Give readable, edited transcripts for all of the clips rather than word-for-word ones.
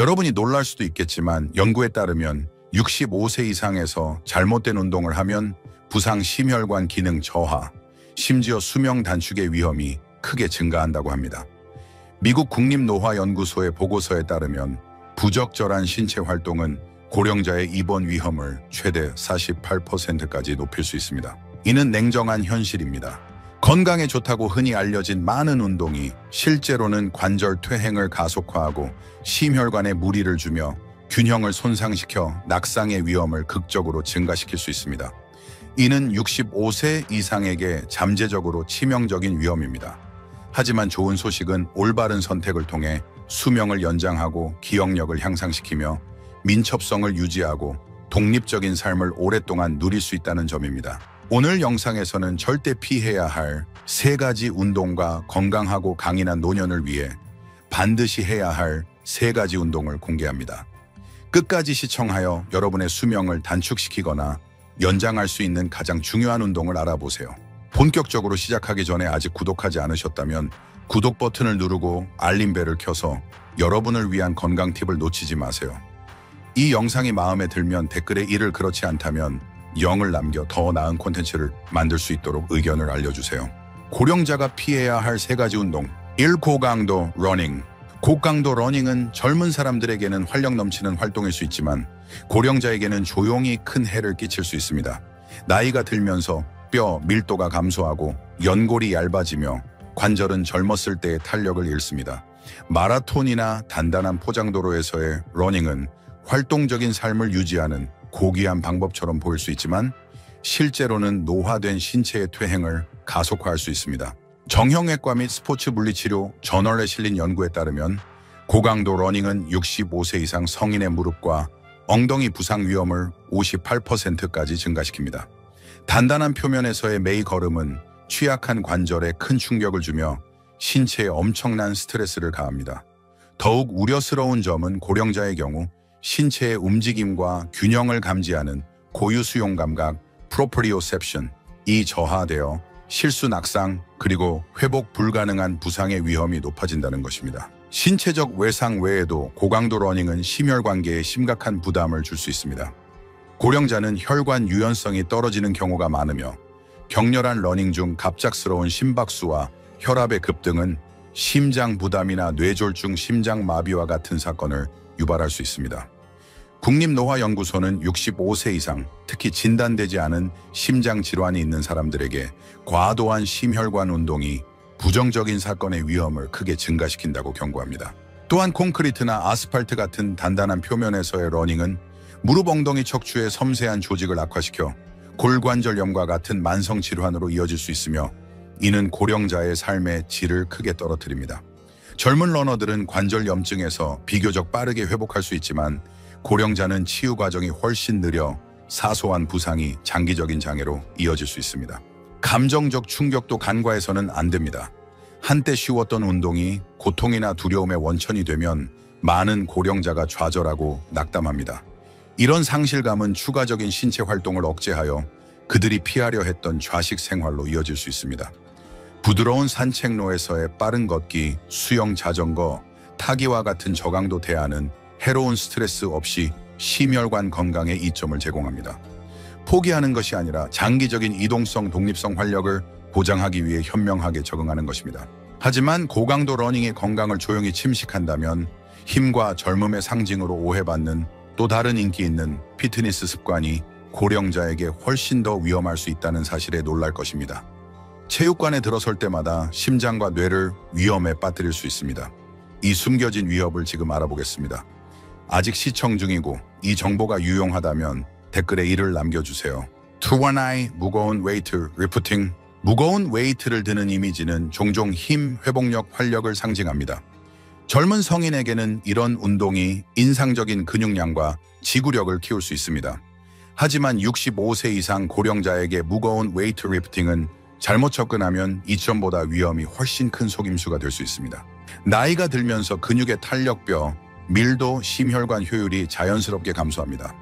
여러분이 놀랄 수도 있겠지만 연구에 따르면 65세 이상에서 잘못된 운동을 하면 부상 심혈관 기능 저하, 심지어 수명 단축의 위험이 크게 증가한다고 합니다. 미국 국립노화연구소의 보고서에 따르면 부적절한 신체 활동은 고령자의 입원 위험을 최대 48%까지 높일 수 있습니다. 이는 냉정한 현실입니다. 건강에 좋다고 흔히 알려진 많은 운동이 실제로는 관절 퇴행을 가속화하고 심혈관에 무리를 주며 균형을 손상시켜 낙상의 위험을 극적으로 증가시킬 수 있습니다. 이는 65세 이상에게 잠재적으로 치명적인 위험입니다. 하지만 좋은 소식은 올바른 선택을 통해 수명을 연장하고 기억력을 향상시키며 민첩성을 유지하고 독립적인 삶을 오랫동안 누릴 수 있다는 점입니다. 오늘 영상에서는 절대 피해야 할 3가지 운동과 건강하고 강인한 노년을 위해 반드시 해야 할 3가지 운동을 공개합니다. 끝까지 시청하여 여러분의 수명을 단축시키거나 연장할 수 있는 가장 중요한 운동을 알아보세요. 본격적으로 시작하기 전에 아직 구독하지 않으셨다면 구독 버튼을 누르고 알림벨을 켜서 여러분을 위한 건강 팁을 놓치지 마세요. 이 영상이 마음에 들면 댓글에 이를 그렇지 않다면 0을 남겨 더 나은 콘텐츠를 만들 수 있도록 의견을 알려주세요. 고령자가 피해야 할 3가지 운동. 1. 고강도 러닝. 고강도 러닝은 젊은 사람들에게는 활력 넘치는 활동일 수 있지만 고령자에게는 조용히 큰 해를 끼칠 수 있습니다. 나이가 들면서 뼈 밀도가 감소하고 연골이 얇아지며 관절은 젊었을 때의 탄력을 잃습니다. 마라톤이나 단단한 포장도로에서의 러닝은 활동적인 삶을 유지하는 고귀한 방법처럼 보일 수 있지만 실제로는 노화된 신체의 퇴행을 가속화할 수 있습니다. 정형외과 및 스포츠 물리치료 저널에 실린 연구에 따르면 고강도 러닝은 65세 이상 성인의 무릎과 엉덩이 부상 위험을 58%까지 증가시킵니다. 단단한 표면에서의 매이 걸음은 취약한 관절에 큰 충격을 주며 신체에 엄청난 스트레스를 가합니다. 더욱 우려스러운 점은 고령자의 경우 신체의 움직임과 균형을 감지하는 고유 수용 감각 프로프리오셉션이 저하되어 실수 낙상 그리고 회복 불가능한 부상의 위험이 높아진다는 것입니다. 신체적 외상 외에도 고강도 러닝은 심혈관계에 심각한 부담을 줄 수 있습니다. 고령자는 혈관 유연성이 떨어지는 경우가 많으며 격렬한 러닝 중 갑작스러운 심박수와 혈압의 급등은 심장 부담이나 뇌졸중, 심장마비와 같은 사건을 유발할 수 있습니다. 국립노화연구소는 65세 이상, 특히 진단되지 않은 심장 질환이 있는 사람들에게 과도한 심혈관 운동이 부정적인 사건의 위험을 크게 증가시킨다고 경고합니다. 또한 콘크리트나 아스팔트 같은 단단한 표면에서의 러닝은 무릎 엉덩이 척추의 섬세한 조직을 악화시켜 골관절염과 같은 만성 질환으로 이어질 수 있으며 이는 고령자의 삶의 질을 크게 떨어뜨립니다. 젊은 러너들은 관절염증에서 비교적 빠르게 회복할 수 있지만 고령자는 치유 과정이 훨씬 느려 사소한 부상이 장기적인 장애로 이어질 수 있습니다. 감정적 충격도 간과해서는 안 됩니다. 한때 쉬웠던 운동이 고통이나 두려움의 원천이 되면 많은 고령자가 좌절하고 낙담합니다. 이런 상실감은 추가적인 신체 활동을 억제하여 그들이 피하려 했던 좌식 생활로 이어질 수 있습니다. 부드러운 산책로에서의 빠른 걷기, 수영, 자전거, 타기와 같은 저강도 대안은 해로운 스트레스 없이 심혈관 건강에 이점을 제공합니다. 포기하는 것이 아니라 장기적인 이동성, 독립성 활력을 보장하기 위해 현명하게 적응하는 것입니다. 하지만 고강도 러닝이 건강을 조용히 침식한다면 힘과 젊음의 상징으로 오해받는 또 다른 인기 있는 피트니스 습관이 고령자에게 훨씬 더 위험할 수 있다는 사실에 놀랄 것입니다. 체육관에 들어설 때마다 심장과 뇌를 위험에 빠뜨릴 수 있습니다. 이 숨겨진 위협을 지금 알아보겠습니다. 아직 시청 중이고 이 정보가 유용하다면 댓글에 이를 남겨주세요. 투원아이 무거운 웨이트 리프팅. 무거운 웨이트를 드는 이미지는 종종 힘, 회복력, 활력을 상징합니다. 젊은 성인에게는 이런 운동이 인상적인 근육량과 지구력을 키울 수 있습니다. 하지만 65세 이상 고령자에게 무거운 웨이트 리프팅은 잘못 접근하면 이전보다 위험이 훨씬 큰 속임수가 될 수 있습니다. 나이가 들면서 근육의 탄력뼈, 밀도, 심혈관 효율이 자연스럽게 감소합니다.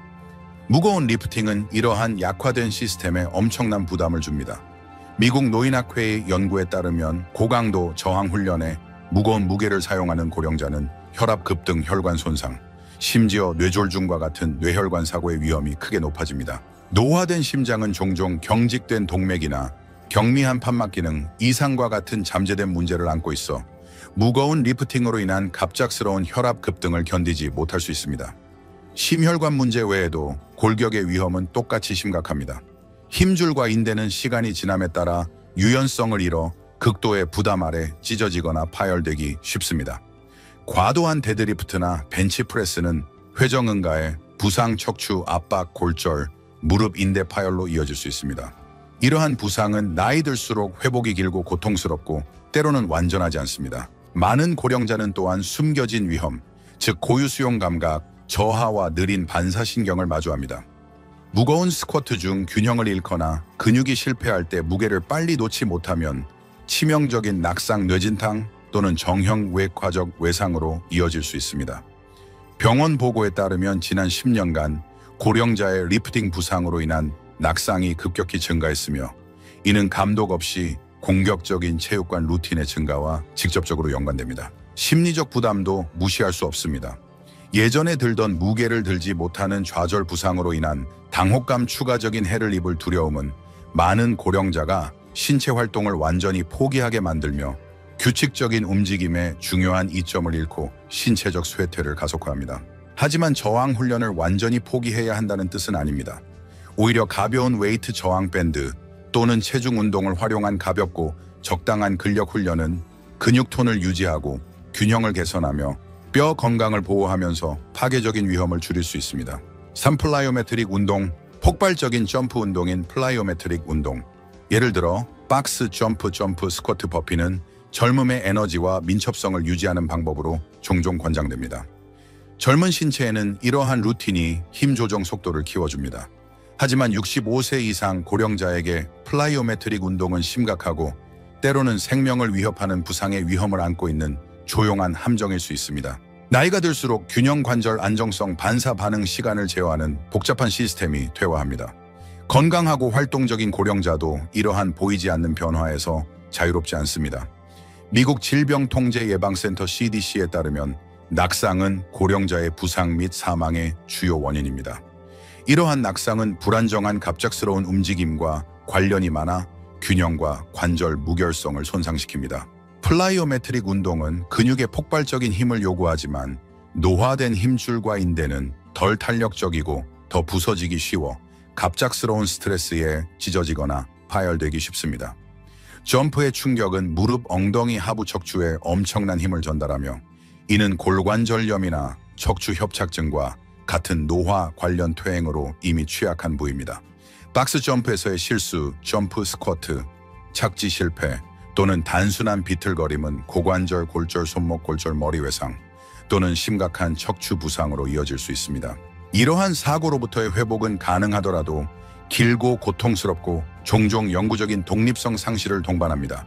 무거운 리프팅은 이러한 약화된 시스템에 엄청난 부담을 줍니다. 미국 노인학회의 연구에 따르면 고강도 저항 훈련에 무거운 무게를 사용하는 고령자는 혈압 급등, 혈관 손상, 심지어 뇌졸중과 같은 뇌혈관 사고의 위험이 크게 높아집니다. 노화된 심장은 종종 경직된 동맥이나 경미한 판막 기능, 이상과 같은 잠재된 문제를 안고 있어 무거운 리프팅으로 인한 갑작스러운 혈압 급등을 견디지 못할 수 있습니다. 심혈관 문제 외에도 골격의 위험은 똑같이 심각합니다. 힘줄과 인대는 시간이 지남에 따라 유연성을 잃어 극도의 부담 아래 찢어지거나 파열되기 쉽습니다. 과도한 데드리프트나 벤치프레스는 회전 응가에 부상, 척추, 압박, 골절, 무릎 인대 파열로 이어질 수 있습니다. 이러한 부상은 나이 들수록 회복이 길고 고통스럽고 때로는 완전하지 않습니다. 많은 고령자는 또한 숨겨진 위험, 즉 고유 수용 감각, 저하와 느린 반사신경을 마주합니다. 무거운 스쿼트 중 균형을 잃거나 근육이 실패할 때 무게를 빨리 놓지 못하면 치명적인 낙상 뇌진탕 또는 정형 외과적 외상으로 이어질 수 있습니다. 병원 보고에 따르면 지난 10년간 고령자의 리프팅 부상으로 인한 낙상이 급격히 증가했으며 이는 감독 없이 공격적인 체육관 루틴의 증가와 직접적으로 연관됩니다. 심리적 부담도 무시할 수 없습니다. 예전에 들던 무게를 들지 못하는 좌절 부상으로 인한 당혹감 추가적인 해를 입을 두려움은 많은 고령자가 신체 활동을 완전히 포기하게 만들며 규칙적인 움직임의 중요한 이점을 잃고 신체적 쇠퇴를 가속화합니다. 하지만 저항 훈련을 완전히 포기해야 한다는 뜻은 아닙니다. 오히려 가벼운 웨이트 저항 밴드 또는 체중 운동을 활용한 가볍고 적당한 근력 훈련은 근육 톤을 유지하고 균형을 개선하며 뼈 건강을 보호하면서 파괴적인 위험을 줄일 수 있습니다. 3. 플라이오메트릭 운동, 폭발적인 점프 운동인 플라이오메트릭 운동. 예를 들어 박스 점프, 스쿼트, 버피는 젊음의 에너지와 민첩성을 유지하는 방법으로 종종 권장됩니다. 젊은 신체에는 이러한 루틴이 힘 조정 속도를 키워줍니다. 하지만 65세 이상 고령자에게 플라이오메트릭 운동은 심각하고 때로는 생명을 위협하는 부상의 위험을 안고 있는 조용한 함정일 수 있습니다. 나이가 들수록 균형 관절 안정성 반사 반응 시간을 제어하는 복잡한 시스템이 퇴화합니다. 건강하고 활동적인 고령자도 이러한 보이지 않는 변화에서 자유롭지 않습니다. 미국 질병통제예방센터 CDC에 따르면 낙상은 고령자의 부상 및 사망의 주요 원인입니다. 이러한 낙상은 불안정한 갑작스러운 움직임과 관련이 많아 균형과 관절 무결성을 손상시킵니다. 플라이오메트릭 운동은 근육의 폭발적인 힘을 요구하지만 노화된 힘줄과 인대는 덜 탄력적이고 더 부서지기 쉬워 갑작스러운 스트레스에 찢어지거나 파열되기 쉽습니다. 점프의 충격은 무릎, 엉덩이, 하부 척추에 엄청난 힘을 전달하며 이는 골관절염이나 척추 협착증과 같은 노화 관련 퇴행으로 이미 취약한 부위입니다. 박스 점프에서의 실수, 점프 스쿼트, 착지 실패 또는 단순한 비틀거림은 고관절, 골절, 손목, 골절, 머리 외상 또는 심각한 척추 부상으로 이어질 수 있습니다. 이러한 사고로부터의 회복은 가능하더라도 길고 고통스럽고 종종 영구적인 독립성 상실을 동반합니다.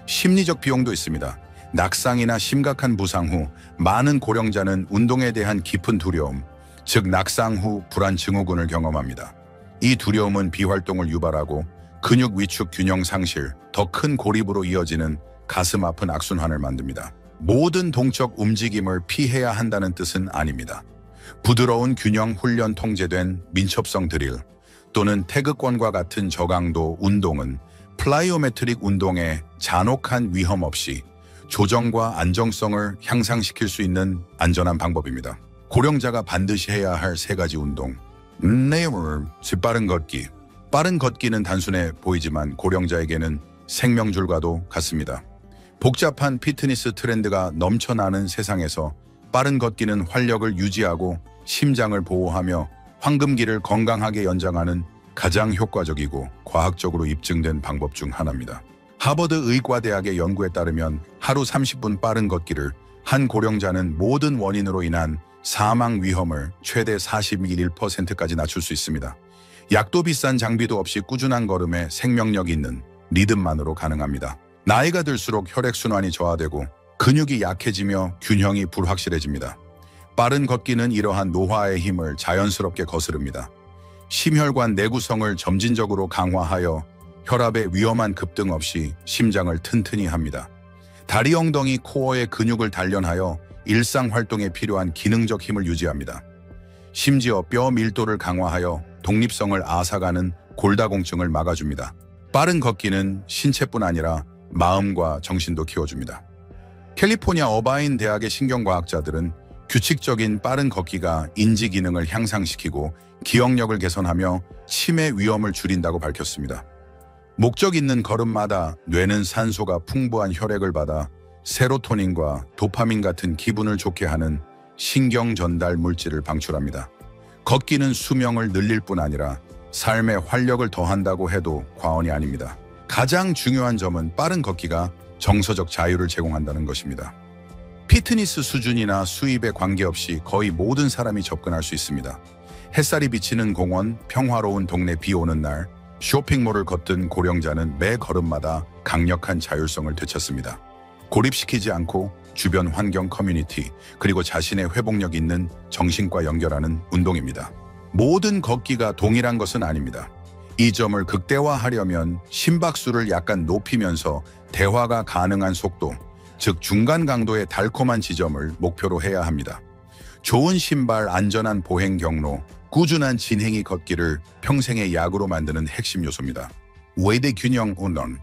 심리적 비용도 있습니다. 낙상이나 심각한 부상 후 많은 고령자는 운동에 대한 깊은 두려움, 즉 낙상 후 불안 증후군을 경험합니다. 이 두려움은 비활동을 유발하고 근육 위축 균형 상실, 더 큰 고립으로 이어지는 가슴 아픈 악순환을 만듭니다. 모든 동적 움직임을 피해야 한다는 뜻은 아닙니다. 부드러운 균형 훈련 통제된 민첩성 드릴 또는 태극권과 같은 저강도 운동은 플라이오메트릭 운동의 잔혹한 위험 없이 조정과 안정성을 향상시킬 수 있는 안전한 방법입니다. 고령자가 반드시 해야 할 3가지 운동. 빠른 걷기. 빠른 걷기는 단순해 보이지만 고령자에게는 생명줄과도 같습니다. 복잡한 피트니스 트렌드가 넘쳐나는 세상에서 빠른 걷기는 활력을 유지하고 심장을 보호하며 황금기를 건강하게 연장하는 가장 효과적이고 과학적으로 입증된 방법 중 하나입니다. 하버드 의과대학의 연구에 따르면 하루 30분 빠른 걷기를 한 고령자는 모든 원인으로 인한 사망 위험을 최대 41%까지 낮출 수 있습니다. 약도 비싼 장비도 없이 꾸준한 걸음에 생명력 있는 리듬만으로 가능합니다. 나이가 들수록 혈액순환이 저하되고 근육이 약해지며 균형이 불확실해집니다. 빠른 걷기는 이러한 노화의 힘을 자연스럽게 거스릅니다. 심혈관 내구성을 점진적으로 강화하여 혈압의 위험한 급등 없이 심장을 튼튼히 합니다. 다리, 엉덩이, 코어의 근육을 단련하여 일상 활동에 필요한 기능적 힘을 유지합니다. 심지어 뼈 밀도를 강화하여 독립성을 앗아가는 골다공증을 막아줍니다. 빠른 걷기는 신체뿐 아니라 마음과 정신도 키워줍니다. 캘리포니아 어바인 대학의 신경과학자들은 규칙적인 빠른 걷기가 인지 기능을 향상시키고 기억력을 개선하며 치매 위험을 줄인다고 밝혔습니다. 목적 있는 걸음마다 뇌는 산소가 풍부한 혈액을 받아 세로토닌과 도파민 같은 기분을 좋게 하는 신경 전달 물질을 방출합니다. 걷기는 수명을 늘릴 뿐 아니라 삶에 활력을 더한다고 해도 과언이 아닙니다. 가장 중요한 점은 빠른 걷기가 정서적 자유를 제공한다는 것입니다. 피트니스 수준이나 수입에 관계없이 거의 모든 사람이 접근할 수 있습니다. 햇살이 비치는 공원, 평화로운 동네 비 오는 날, 쇼핑몰을 걷던 고령자는 매 걸음마다 강력한 자율성을 되찾습니다. 고립시키지 않고 주변 환경 커뮤니티, 그리고 자신의 회복력 있는 정신과 연결하는 운동입니다. 모든 걷기가 동일한 것은 아닙니다. 이 점을 극대화하려면 심박수를 약간 높이면서 대화가 가능한 속도, 즉 중간 강도의 달콤한 지점을 목표로 해야 합니다. 좋은 신발, 안전한 보행 경로, 꾸준한 진행이 걷기를 평생의 약으로 만드는 핵심 요소입니다. 외대 균형 운동,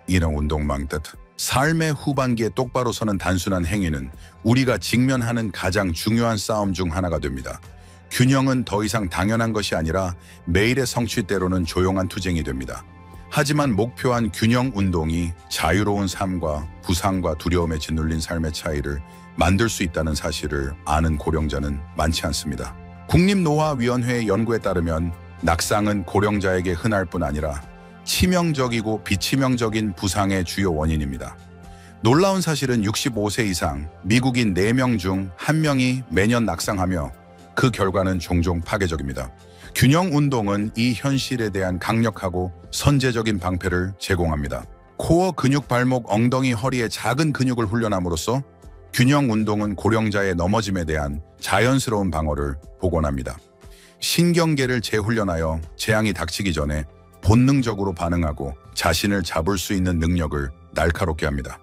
이런 운동망 뜻. 삶의 후반기에 똑바로 서는 단순한 행위는 우리가 직면하는 가장 중요한 싸움 중 하나가 됩니다. 균형은 더 이상 당연한 것이 아니라 매일의 성취 때로는 조용한 투쟁이 됩니다. 하지만 목표한 균형 운동이 자유로운 삶과 부상과 두려움에 짓눌린 삶의 차이를 만들 수 있다는 사실을 아는 고령자는 많지 않습니다. 국립노화위원회의 연구에 따르면 낙상은 고령자에게 흔할 뿐 아니라 치명적이고 비치명적인 부상의 주요 원인입니다. 놀라운 사실은 65세 이상 미국인 4명 중 1명이 매년 낙상하며 그 결과는 종종 파괴적입니다. 균형 운동은 이 현실에 대한 강력하고 선제적인 방패를 제공합니다. 코어 근육, 발목, 엉덩이, 허리의 작은 근육을 훈련함으로써 균형 운동은 고령자의 넘어짐에 대한 자연스러운 방어를 복원합니다. 신경계를 재훈련하여 재앙이 닥치기 전에 본능적으로 반응하고 자신을 잡을 수 있는 능력을 날카롭게 합니다.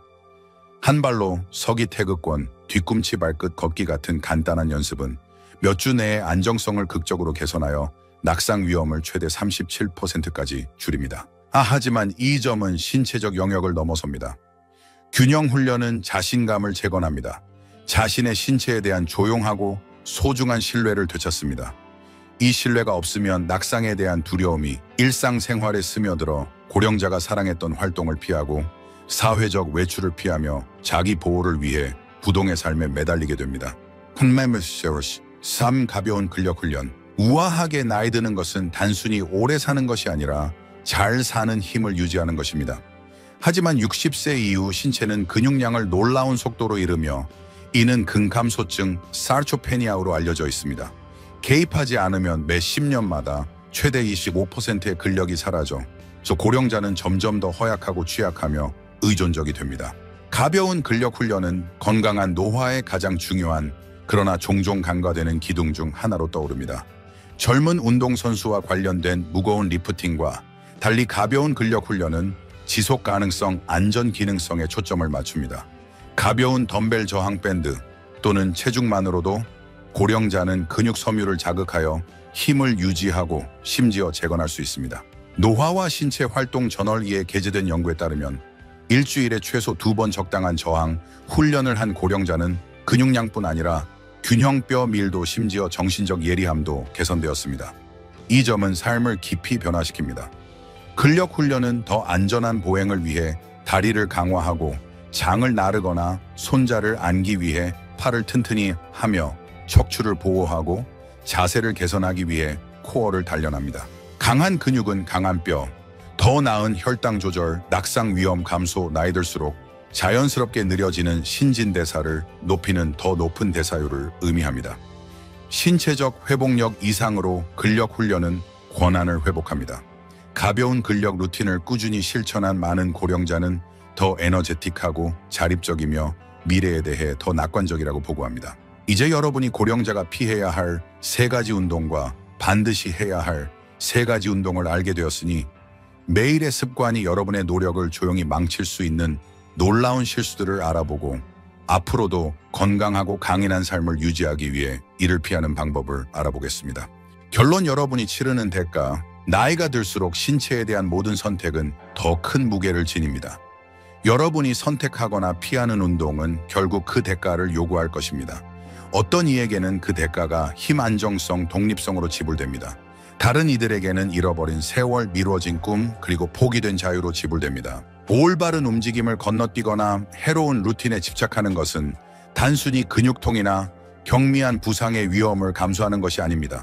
한 발로 서기 태극권, 뒤꿈치 발끝 걷기 같은 간단한 연습은 몇 주 내에 안정성을 극적으로 개선하여 낙상 위험을 최대 37%까지 줄입니다. 하지만 이 점은 신체적 영역을 넘어섭니다. 균형 훈련은 자신감을 재건합니다. 자신의 신체에 대한 조용하고 소중한 신뢰를 되찾습니다. 이 신뢰가 없으면 낙상에 대한 두려움이 일상생활에 스며들어 고령자가 사랑했던 활동을 피하고 사회적 외출을 피하며 자기 보호를 위해 부동의 삶에 매달리게 됩니다. 삶 가벼운 근력 훈련. 우아하게 나이 드는 것은 단순히 오래 사는 것이 아니라 잘 사는 힘을 유지하는 것입니다. 하지만 60세 이후 신체는 근육량을 놀라운 속도로 잃으며 이는 근감소증 사르초페니아로 알려져 있습니다. 개입하지 않으면 매 10년마다 최대 25%의 근력이 사라져 고령자는 점점 더 허약하고 취약하며 의존적이 됩니다. 가벼운 근력 훈련은 건강한 노화에 가장 중요한 그러나 종종 간과되는 기둥 중 하나로 떠오릅니다. 젊은 운동선수와 관련된 무거운 리프팅과 달리 가벼운 근력 훈련은 지속 가능성, 안전 기능성에 초점을 맞춥니다. 가벼운 덤벨 저항 밴드 또는 체중만으로도 고령자는 근육 섬유를 자극하여 힘을 유지하고 심지어 재건할 수 있습니다. 노화와 신체 활동 저널리에 게재된 연구에 따르면 일주일에 최소 2번 적당한 저항 훈련을 한 고령자는 근육량뿐 아니라 균형뼈 밀도, 심지어 정신적 예리함도 개선되었습니다. 이 점은 삶을 깊이 변화시킵니다. 근력 훈련은 더 안전한 보행을 위해 다리를 강화하고 장을 나르거나 손자를 안기 위해 팔을 튼튼히 하며 척추를 보호하고 자세를 개선하기 위해 코어를 단련합니다. 강한 근육은 강한 뼈, 더 나은 혈당 조절, 낙상 위험 감소, 나이 들수록 자연스럽게 느려지는 신진대사를 높이는 더 높은 대사율을 의미합니다. 신체적 회복력 이상으로 근력 훈련은 권한을 회복합니다. 가벼운 근력 루틴을 꾸준히 실천한 많은 고령자는 더 에너제틱하고 자립적이며 미래에 대해 더 낙관적이라고 보고합니다. 이제 여러분이 고령자가 피해야 할 3가지 운동과 반드시 해야 할 3가지 운동을 알게 되었으니 매일의 습관이 여러분의 노력을 조용히 망칠 수 있는 놀라운 실수들을 알아보고 앞으로도 건강하고 강인한 삶을 유지하기 위해 이를 피하는 방법을 알아보겠습니다. 결론, 여러분이 치르는 대가, 나이가 들수록 신체에 대한 모든 선택은 더 큰 무게를 지닙니다. 여러분이 선택하거나 피하는 운동은 결국 그 대가를 요구할 것입니다. 어떤 이에게는 그 대가가 힘, 안정성, 독립성으로 지불됩니다. 다른 이들에게는 잃어버린 세월, 미뤄진 꿈, 그리고 포기된 자유로 지불됩니다. 올바른 움직임을 건너뛰거나 해로운 루틴에 집착하는 것은 단순히 근육통이나 경미한 부상의 위험을 감수하는 것이 아닙니다.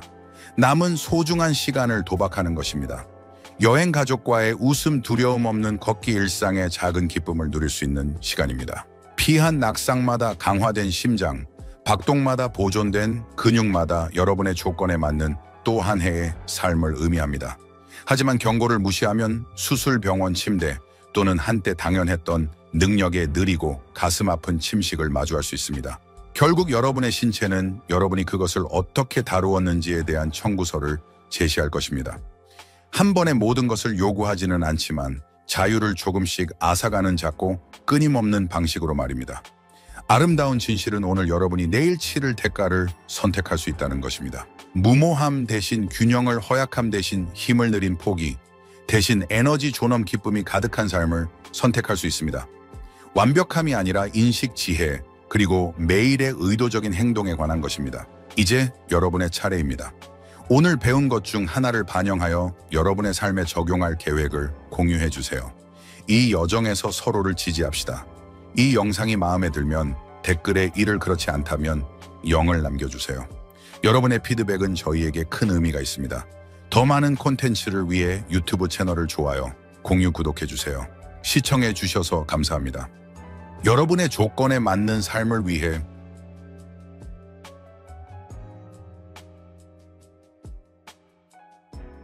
남은 소중한 시간을 도박하는 것입니다. 여행, 가족과의 웃음, 두려움 없는 걷기, 일상의 작은 기쁨을 누릴 수 있는 시간입니다. 피한 낙상마다 강화된 심장, 박동마다 보존된 근육마다 여러분의 조건에 맞는 또 한 해의 삶을 의미합니다. 하지만 경고를 무시하면 수술, 병원, 침대 또는 한때 당연했던 능력의 느리고 가슴 아픈 침식을 마주할 수 있습니다. 결국 여러분의 신체는 여러분이 그것을 어떻게 다루었는지에 대한 청구서를 제시할 것입니다. 한 번에 모든 것을 요구하지는 않지만 자유를 조금씩 앗아가는 작고 끊임없는 방식으로 말입니다. 아름다운 진실은 오늘 여러분이 내일 치를 대가를 선택할 수 있다는 것입니다. 무모함 대신 균형을, 허약함 대신 힘을 느린 포기, 대신 에너지, 존엄, 기쁨이 가득한 삶을 선택할 수 있습니다. 완벽함이 아니라 인식, 지혜, 그리고 매일의 의도적인 행동에 관한 것입니다. 이제 여러분의 차례입니다. 오늘 배운 것 중 하나를 반영하여 여러분의 삶에 적용할 계획을 공유해 주세요. 이 여정에서 서로를 지지합시다. 이 영상이 마음에 들면 댓글에 이를 그렇지 않다면 0을 남겨주세요. 여러분의 피드백은 저희에게 큰 의미가 있습니다. 더 많은 콘텐츠를 위해 유튜브 채널을 좋아요, 공유, 구독해 주세요. 시청해 주셔서 감사합니다. 여러분의 조건에 맞는 삶을 위해